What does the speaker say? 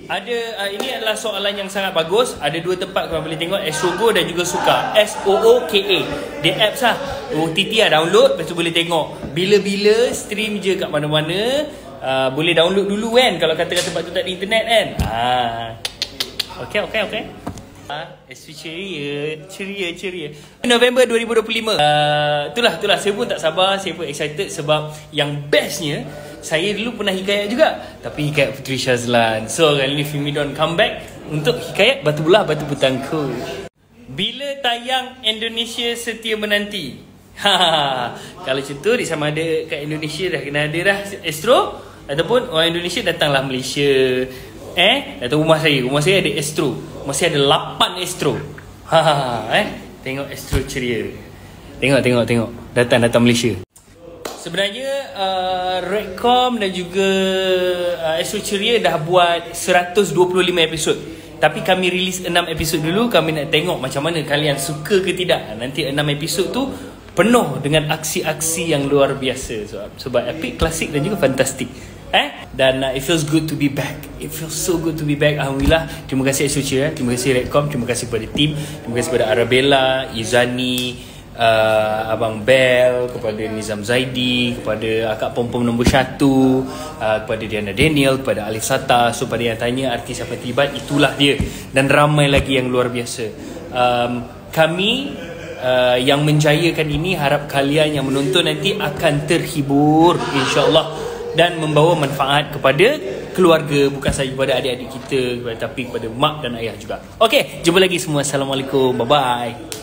Ini adalah soalan yang sangat bagus. Ada dua tempat korang boleh tengok, Astrogo dan juga Suka. SOOKA. Dia apps lah. OTT lah, download, lepas tu boleh tengok. Bila-bila stream je kat mana-mana. Boleh download dulu kan, kalau kata-kata tempat tu tak ada internet kan. Okay. Astro ceria. November 2025. Itulah saya pun tak sabar. Saya pun excited sebab yang bestnya, saya dulu pernah hikayat juga, tapi hikayat Puteri Shazlan. So kali ni Filmidon come back untuk hikayat Batu Belah Batu Petangku. Bila tayang Indonesia Setia Menanti? Kalau macam tu, sama ada kat Indonesia dah kena ada dah Astro, ataupun orang Indonesia datanglah Malaysia. Datang rumah saya ada Astro. Masih ada 8 Astro. Tengok Astro ceria. Tengok. Datang Malaysia. Sebenarnya Redcom dan juga Astro ceria dah buat 125 episod. Tapi kami release 6 episod dulu. Kami nak tengok macam mana kalian suka ke tidak. Nanti 6 episod tu penuh dengan aksi-aksi yang luar biasa. Sebab epic, klasik dan juga fantastik. Dan it feels good to be back. It feels so good to be back. Alhamdulillah. Terima kasih Astro ceria, terima kasih Redcom, terima kasih kepada tim, terima kasih kepada Arabella, Izani, Abang Bel, kepada Nizam Zaidi, kepada Akak Pom-Pom nombor 1, kepada Diana Daniel, kepada Alif Sata. So pada yang tanya artis apa tibat, itulah dia. Dan ramai lagi yang luar biasa. Kami yang menjayakan ini, harap kalian yang menonton nanti akan terhibur, insyaAllah, dan membawa manfaat kepada keluarga, bukan sahaja kepada adik-adik kita, tapi kepada mak dan ayah juga. Okey, jumpa lagi semua. Assalamualaikum, bye-bye.